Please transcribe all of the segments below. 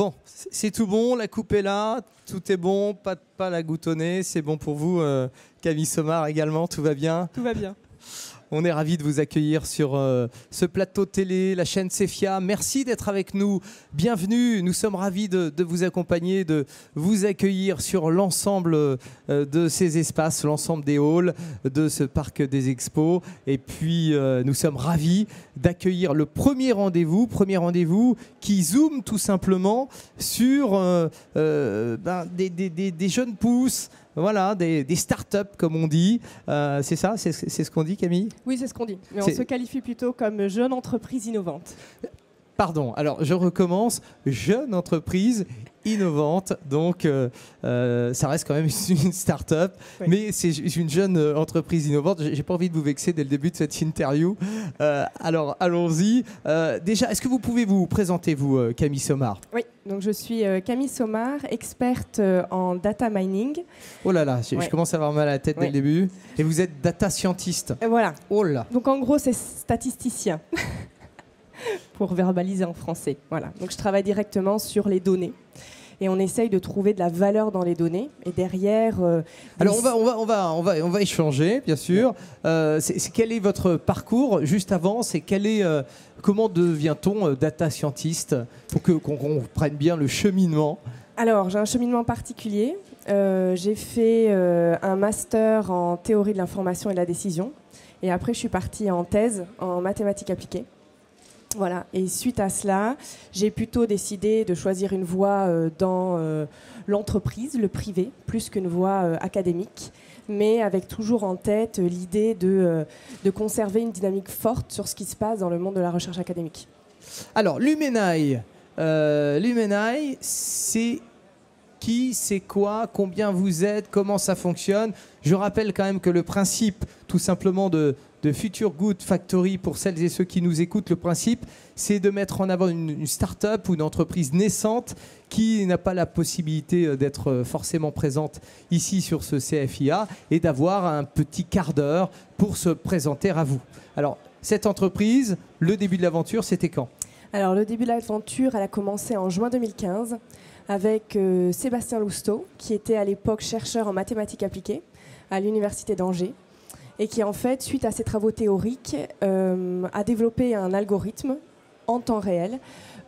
Bon, c'est tout bon, la coupe est là, tout est bon, pas la goutte au nez, c'est bon pour vous, Camille Somar également, tout va bien? Tout va bien. On est ravis de vous accueillir sur ce plateau télé, la chaîne Cefia. Merci d'être avec nous. Bienvenue. Nous sommes ravis de vous accompagner, de vous accueillir sur l'ensemble de ces espaces, l'ensemble des halls de ce parc des expos. Et puis, nous sommes ravis d'accueillir le premier rendez-vous qui zoome tout simplement sur des jeunes pousses. Voilà, des start-up comme on dit. C'est ça, c'est ce qu'on dit, Camille? Oui, c'est ce qu'on dit. Mais on se qualifie plutôt comme jeune entreprise innovante. Pardon, alors je recommence. Jeune entreprise innovante, donc ça reste quand même une start-up, oui. Mais c'est une jeune entreprise innovante. J'ai pas envie de vous vexer dès le début de cette interview. Alors allons-y. Déjà, est-ce que vous pouvez vous présenter, vous, Camille Somar? Oui, donc je suis Camille Somar, experte en data mining. Oh là là, je commence à avoir mal à la tête dès le début. Et vous êtes data scientist. Voilà. Oh là. Donc en gros, c'est statisticien. Pour verbaliser en français. Voilà. Donc je travaille directement sur les données et on essaye de trouver de la valeur dans les données et derrière. Alors on va échanger bien sûr. Quel est votre parcours juste avant? Comment devient-on data scientist pour qu'on comprenne bien le cheminement? Alors j'ai un cheminement particulier. J'ai fait un master en théorie de l'information et de la décision et après je suis partie en thèse en mathématiques appliquées. Voilà. Et suite à cela, j'ai plutôt décidé de choisir une voie dans l'entreprise, le privé, plus qu'une voie académique, mais avec toujours en tête l'idée de conserver une dynamique forte sur ce qui se passe dans le monde de la recherche académique. Alors, Lumenaï, c'est qui, c'est quoi, combien vous êtes, comment ça fonctionne? Je rappelle quand même que le principe, tout simplement, de Future Good Factory, pour celles et ceux qui nous écoutent, le principe, c'est de mettre en avant une start-up ou une entreprise naissante qui n'a pas la possibilité d'être forcément présente ici sur ce CFIA et d'avoir un petit quart d'heure pour se présenter à vous. Alors, cette entreprise, le début de l'aventure, c'était quand? Alors, le début de l'aventure, elle a commencé en juin 2015 avec Sébastien Lousteau, qui était à l'époque chercheur en mathématiques appliquées à l'Université d'Angers, et qui, en fait, suite à ses travaux théoriques, a développé un algorithme en temps réel.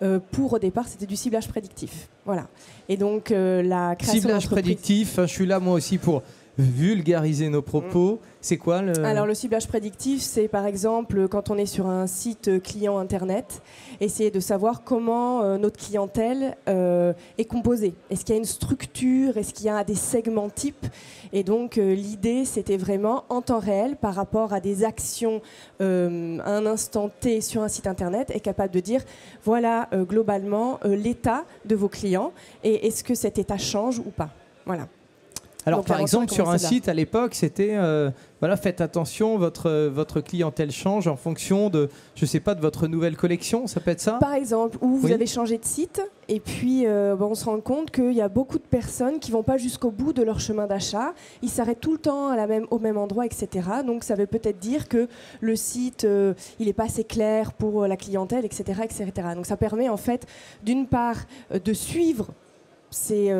Au départ, c'était du ciblage prédictif. Voilà. Et donc, la création ciblage prédictif, je suis là moi aussi pour vulgariser nos propos. C'est quoi Alors, le ciblage prédictif, c'est par exemple quand on est sur un site client Internet, essayer de savoir comment notre clientèle est composée. Est-ce qu'il y a une structure? Est-ce qu'il y a des segments types? Et donc, l'idée, c'était vraiment en temps réel, par rapport à des actions à un instant T sur un site Internet, être capable de dire, voilà, globalement, l'état de vos clients et est-ce que cet état change ou pas? Voilà. Alors, donc, par exemple, sur un site, à l'époque, c'était voilà, faites attention, votre clientèle change en fonction de, je sais pas, de votre nouvelle collection, ça peut être ça? Par exemple, où vous avez changé de site et puis on se rend compte qu'il y a beaucoup de personnes qui vont pas jusqu'au bout de leur chemin d'achat, ils s'arrêtent tout le temps au même endroit, etc. Donc ça veut peut-être dire que le site, il n'est pas assez clair pour la clientèle, etc., etc. Donc ça permet en fait, d'une part, de suivre ces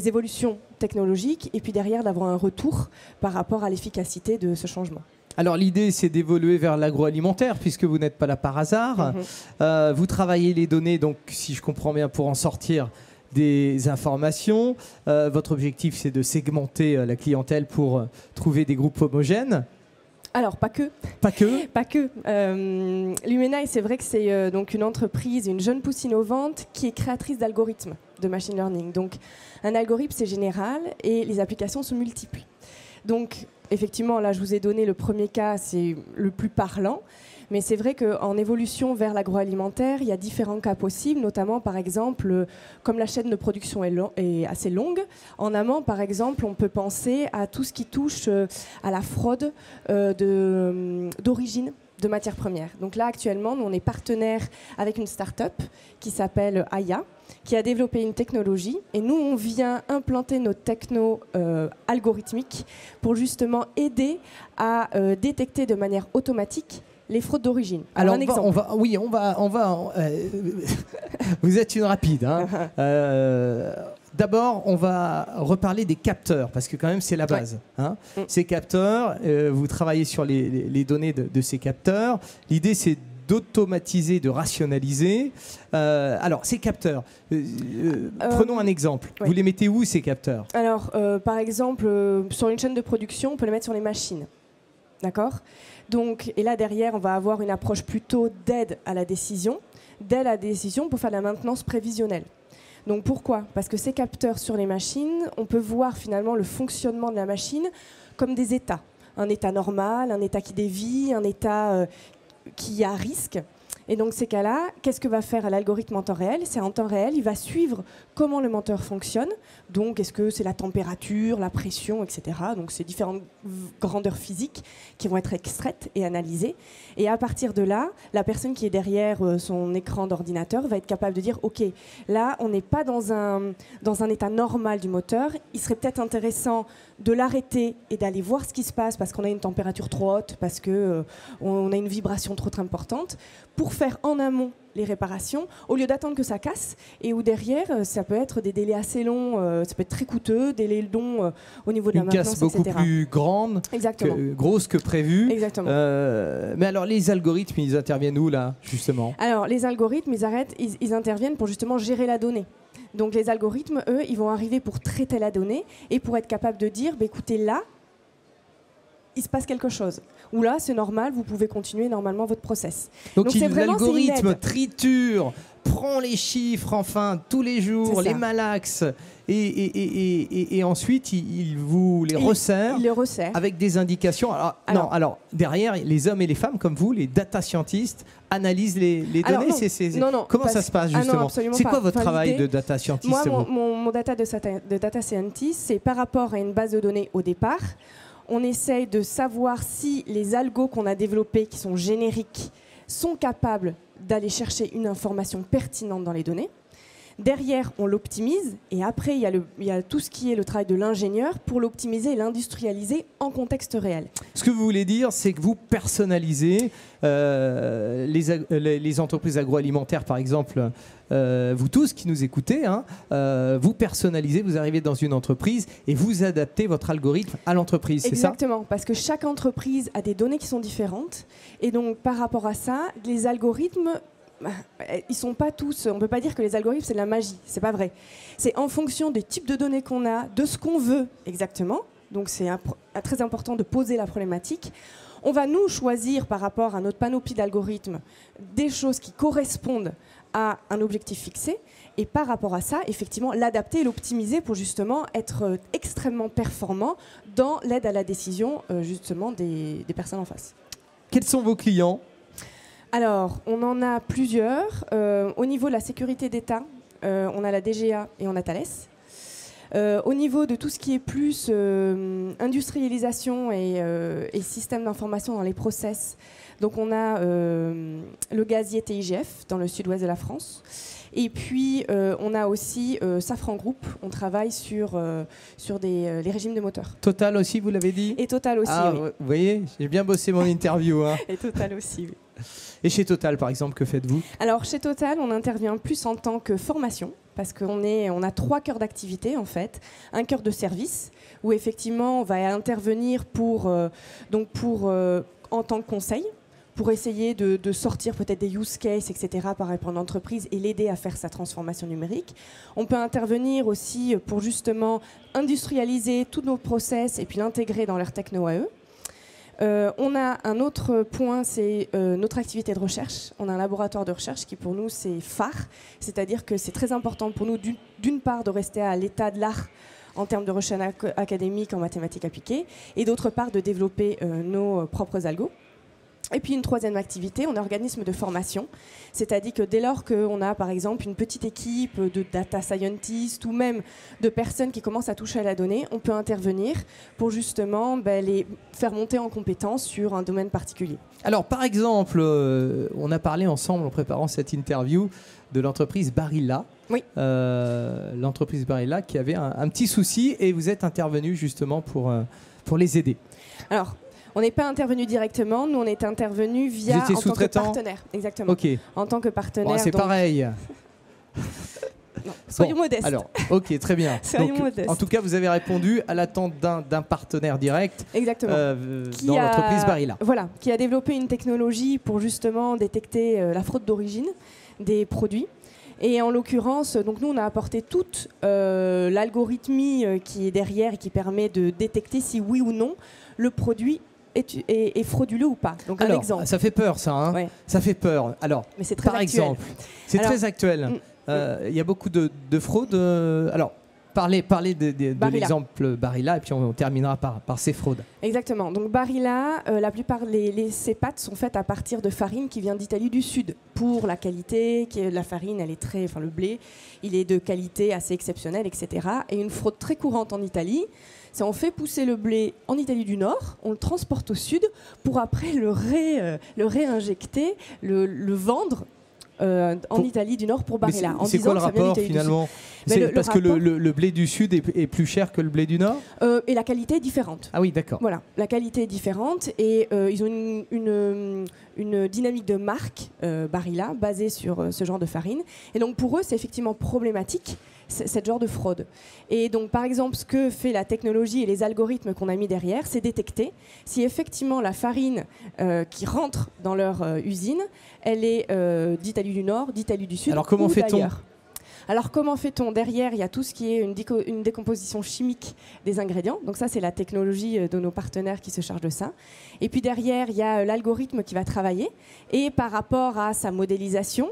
évolutions technologiques et puis derrière d'avoir un retour par rapport à l'efficacité de ce changement. Alors l'idée c'est d'évoluer vers l'agroalimentaire puisque vous n'êtes pas là par hasard. Vous travaillez les données, donc si je comprends bien, pour en sortir des informations. Votre objectif c'est de segmenter la clientèle pour trouver des groupes homogènes. Alors, pas que. Pas que. Pas que. Lumenaï, c'est vrai que c'est donc une entreprise, une jeune pousse innovante qui est créatrice d'algorithmes de machine learning. Donc, un algorithme, c'est général et les applications sont multiples. Donc, effectivement, là, je vous ai donné le premier cas, c'est le plus parlant. Mais c'est vrai qu'en évolution vers l'agroalimentaire, il y a différents cas possibles, notamment, par exemple, comme la chaîne de production est assez longue, en amont, par exemple, on peut penser à tout ce qui touche à la fraude d'origine de matières premières. Donc là, actuellement, nous, on est partenaire avec une start-up qui s'appelle Aya, qui a développé une technologie. Et nous, on vient implanter notre techno algorithmique pour justement aider à détecter de manière automatique les fraudes d'origine. Alors, un exemple. Vous êtes une rapide. Hein. D'abord, on va reparler des capteurs, parce que quand même, c'est la base. Hein. Ces capteurs, vous travaillez sur les données de ces capteurs. L'idée, c'est d'automatiser, de rationaliser. Alors, ces capteurs, prenons un exemple. Vous les mettez où, ces capteurs? Alors, par exemple, sur une chaîne de production, on peut les mettre sur les machines. D'accord? Donc, et là, derrière, on va avoir une approche plutôt d'aide à la décision. D'aide à la décision pour faire de la maintenance prévisionnelle. Donc, pourquoi? Parce que ces capteurs sur les machines, on peut voir finalement le fonctionnement de la machine comme des états. Un état normal, un état qui dévie, un état qui a risque. Et donc, ces cas-là, qu'est-ce que va faire l'algorithme en temps réel? C'est en temps réel, il va suivre comment le moteur fonctionne. Donc, est-ce que c'est la température, la pression, etc. Donc, c'est différentes grandeurs physiques qui vont être extraites et analysées. Et à partir de là, la personne qui est derrière son écran d'ordinateur va être capable de dire « Ok, là, on n'est pas dans un état normal du moteur. Il serait peut-être intéressant de l'arrêter et d'aller voir ce qui se passe parce qu'on a une température trop haute, parce qu'on a une vibration trop importante, pour faire en amont les réparations, au lieu d'attendre que ça casse, et où derrière, ça peut être des délais assez longs, ça peut être très coûteux, délais longs au niveau de la maintenance, etc. Une casse beaucoup plus grande, grosse que prévu. Exactement. Mais alors, les algorithmes, ils interviennent où, là, justement? Alors, les algorithmes, ils interviennent pour justement gérer la donnée. Donc, les algorithmes, eux, ils vont arriver pour traiter la donnée et pour être capables de dire, bah, écoutez, là, il se passe quelque chose. Ou là, c'est normal, vous pouvez continuer normalement votre process. Donc l'algorithme triture, prend les chiffres, enfin, tous les jours, les malaxes, et ensuite, il vous les resserre, avec des indications. Alors, derrière, les hommes et les femmes comme vous, les data scientists, analysent les données. Comment ça se passe, justement? C'est quoi votre travail de data scientist? Moi, mon data de data scientist, c'est par rapport à une base de données au départ. On essaye de savoir si les algos qu'on a développés, qui sont génériques, sont capables d'aller chercher une information pertinente dans les données. Derrière, on l'optimise. Et après, il y a tout ce qui est le travail de l'ingénieur pour l'optimiser et l'industrialiser en contexte réel. Ce que vous voulez dire, c'est que vous personnalisez les entreprises agroalimentaires, par exemple, vous tous qui nous écoutez, hein, vous personnalisez, vous arrivez dans une entreprise et vous adaptez votre algorithme à l'entreprise, c'est ça? Exactement, parce que chaque entreprise a des données qui sont différentes. Et donc, par rapport à ça, les algorithmes, ils sont pas tous. On ne peut pas dire que les algorithmes, c'est de la magie. C'est pas vrai. C'est en fonction des types de données qu'on a, de ce qu'on veut exactement. Donc, c'est très important de poser la problématique. On va nous choisir par rapport à notre panoplie d'algorithmes des choses qui correspondent à un objectif fixé, et par rapport à ça, effectivement, l'adapter et l'optimiser pour justement être extrêmement performant dans l'aide à la décision justement des personnes en face. Quels sont vos clients? Alors, on en a plusieurs. Au niveau de la sécurité d'État, on a la DGA et on a Thales. Au niveau de tout ce qui est plus industrialisation et système d'information dans les process, donc on a le gazier TIGF dans le sud-ouest de la France. Et puis on a aussi Safran Group, on travaille sur les régimes de moteurs. Total aussi, vous l'avez dit? Et Total aussi, oui. Vous voyez, j'ai bien bossé mon interview. Hein. Et Total aussi, oui. Et chez Total, par exemple, que faites-vous? Alors, chez Total, on intervient plus en tant que formation, parce qu'on a 3 cœurs d'activité, en fait. Un cœur de service, où effectivement, on va intervenir en tant que conseil, pour essayer de sortir peut-être des use cases, etc., par rapport à l'entreprise et l'aider à faire sa transformation numérique. On peut intervenir aussi pour justement industrialiser tous nos process et puis l'intégrer dans leur techno à eux. On a un autre point, c'est notre activité de recherche. On a un laboratoire de recherche qui pour nous c'est phare, c'est-à-dire que c'est très important pour nous d'une part de rester à l'état de l'art en termes de recherche académique en mathématiques appliquées et d'autre part de développer nos propres algos. Et puis une troisième activité, on est organisme de formation, c'est-à-dire que dès lors qu'on a par exemple une petite équipe de data scientists ou même de personnes qui commencent à toucher à la donnée, on peut intervenir pour justement les faire monter en compétence sur un domaine particulier. Alors par exemple, on a parlé ensemble en préparant cette interview de l'entreprise Barilla. Oui. L'entreprise Barilla qui avait un petit souci et vous êtes intervenu justement pour les aider. Alors, On n'est pas intervenu directement, nous on est intervenu via en tant que partenaire. Exactement. Okay. En tant que partenaire. Bon, c'est donc... pareil. Non, soyons modestes. Alors, ok, très bien. Soyons modestes. En tout cas, vous avez répondu à l'attente d'un partenaire direct. Exactement. Dans l'entreprise Barilla. Voilà, qui a développé une technologie pour justement détecter la fraude d'origine des produits. Et en l'occurrence, donc nous on a apporté toute l'algorithmie qui est derrière et qui permet de détecter si oui ou non le produit est frauduleux ou pas. Donc alors, un exemple. Ça fait peur ça, hein. Ouais. Ça fait peur. Alors, mais c'est très par actuel. exemple, c'est très actuel. Il y a beaucoup de fraudes. Alors, parlez de l'exemple Barilla et puis on terminera par ces fraudes. Exactement. Donc Barilla, la plupart ces pâtes sont faites à partir de farine qui vient d'Italie du Sud. Pour la qualité, la farine, elle est le blé, il est de qualité assez exceptionnelle, etc. Et une fraude très courante en Italie, c'est on fait pousser le blé en Italie du Nord, on le transporte au Sud pour après le réinjecter, le vendre en Italie du Nord pour Barilla. C'est quoi le rapport finalement? Parce que le blé du Sud est plus cher que le blé du Nord et la qualité est différente. Ah oui, d'accord. Voilà, la qualité est différente et ils ont une dynamique de marque Barilla basée sur ce genre de farine. Et donc pour eux, c'est effectivement problématique ce genre de fraude. Et donc par exemple, ce que fait la technologie et les algorithmes qu'on a mis derrière, c'est détecter si effectivement la farine qui rentre dans leur usine, elle est d'Italie du Nord, d'Italie du Sud. Alors comment fait-on ? Alors comment fait-on? Derrière, il y a tout ce qui est une décomposition chimique des ingrédients. Donc ça, c'est la technologie de nos partenaires qui se charge de ça. Et puis derrière, il y a l'algorithme qui va travailler. Et par rapport à sa modélisation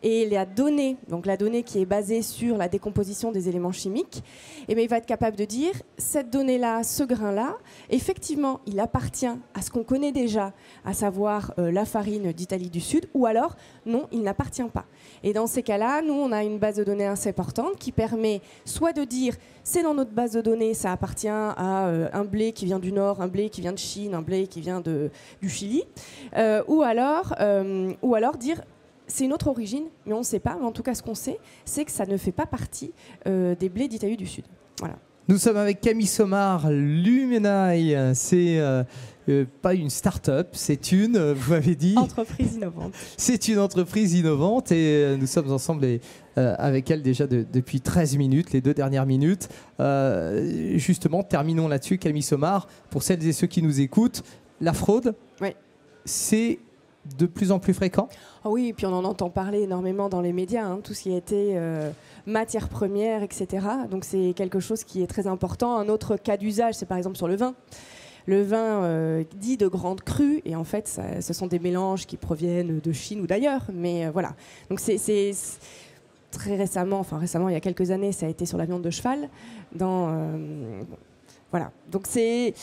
et la donnée, donc la donnée qui est basée sur la décomposition des éléments chimiques, eh bien, il va être capable de dire, cette donnée-là, ce grain-là, effectivement, il appartient à ce qu'on connaît déjà, à savoir la farine d'Italie du Sud, ou alors, non, il n'appartient pas. Et dans ces cas-là, nous, on a une base de données assez importante qui permet soit de dire, c'est dans notre base de données, ça appartient à un blé qui vient du Nord, un blé qui vient de Chine, un blé qui vient du Chili, ou alors dire, c'est une autre origine, mais on ne sait pas. Mais en tout cas, ce qu'on sait, c'est que ça ne fait pas partie des blés d'Italie du Sud. Voilà. Nous sommes avec Camille Somard, Lumenaille. C'est pas une start-up, c'est vous m'avez dit... entreprise innovante. C'est une entreprise innovante et nous sommes ensemble avec elle déjà depuis 13 minutes, les 2 dernières minutes. Justement, terminons là-dessus, Camille Somard. Pour celles et ceux qui nous écoutent, la fraude, c'est de plus en plus fréquent? Ah oui, et puis on en entend parler énormément dans les médias, hein, tout ce qui a été matières premières, etc. Donc c'est quelque chose qui est très important. Un autre cas d'usage, c'est par exemple sur le vin. Le vin dit de grandes crues, et en fait, ce sont des mélanges qui proviennent de Chine ou d'ailleurs. Mais voilà. Donc c'est très récemment, il y a quelques années, ça a été sur la viande de cheval. Voilà. Donc c'est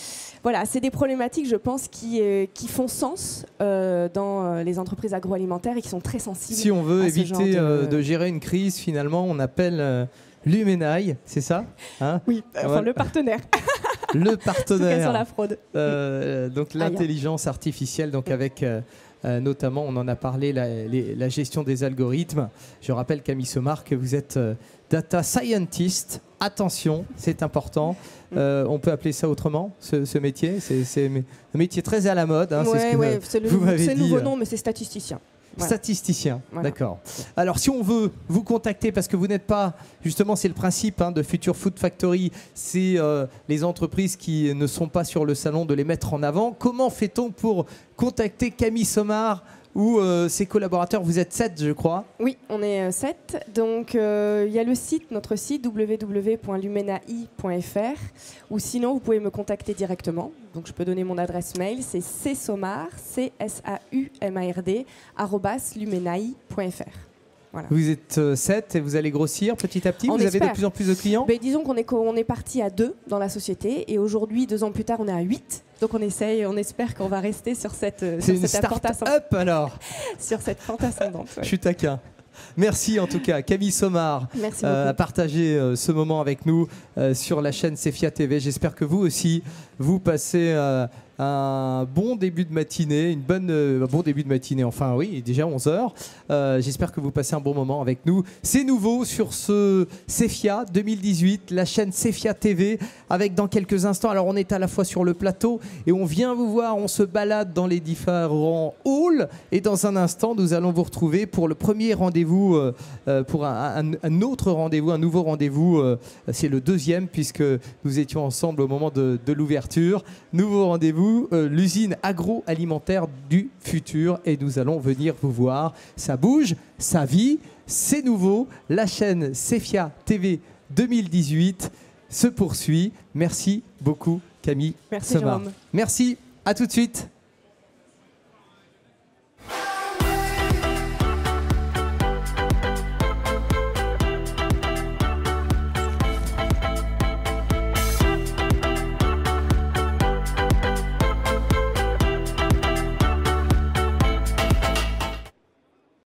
des problématiques, je pense, qui font sens dans les entreprises agroalimentaires et qui sont très sensibles. Si on veut éviter de gérer une crise, finalement, on appelle Lumenaille, c'est ça, hein? Oui, enfin le partenaire. Le partenaire. Sur la fraude. Donc l'intelligence artificielle, donc avec notamment, on en a parlé, la gestion des algorithmes. Je rappelle, Camille Somard, que vous êtes data scientist. Attention, c'est important. On peut appeler ça autrement, ce métier. C'est un métier très à la mode. Hein, c'est le nouveau nom, mais c'est statisticien. Voilà. Statisticien, voilà. D'accord. Alors, si on veut vous contacter, parce que vous n'êtes pas, justement, c'est le principe de Future Food Factory, c'est les entreprises qui ne sont pas sur le salon de les mettre en avant. Comment fait-on pour contacter Camille Somard ou ses collaborateurs? Vous êtes 7, je crois. Oui, on est 7. Donc, il y a notre site www.lumenai.fr, ou sinon, vous pouvez me contacter directement. Donc, je peux donner mon adresse mail, c'est csomard, CSAUMARD, @lumenai.fr. Voilà. Vous êtes 7 et vous allez grossir petit à petit. Vous avez de plus en plus de clients. Disons qu'on est parti à 2 dans la société et aujourd'hui, 2 ans plus tard, on est à 8. Donc on espère qu'on va rester sur cette start-up alors. Sur cette pente ascendante. Ouais. Je suis taquin. Merci en tout cas, Camille Somard, à partager ce moment avec nous sur la chaîne Cefia TV. J'espère que vous aussi, vous passez un bon début de matinée, un bon début de matinée, enfin oui, déjà 11h. J'espère que vous passez un bon moment avec nous. C'est nouveau sur ce CEFIA 2018, la chaîne CEFIA TV, avec dans quelques instants, alors on est à la fois sur le plateau et on vient vous voir, on se balade dans les différents halls et dans un instant, nous allons vous retrouver pour le premier rendez-vous, pour un autre rendez-vous, un nouveau rendez-vous, c'est le deuxième puisque nous étions ensemble au moment de l'ouverture. Nouveau rendez-vous, l'usine agroalimentaire du futur et nous allons venir vous voir. Ça bouge, ça vit, c'est nouveau. La chaîne CEFIA TV 2018 se poursuit. Merci beaucoup Camille. Merci Semard. Jérôme. Merci, à tout de suite.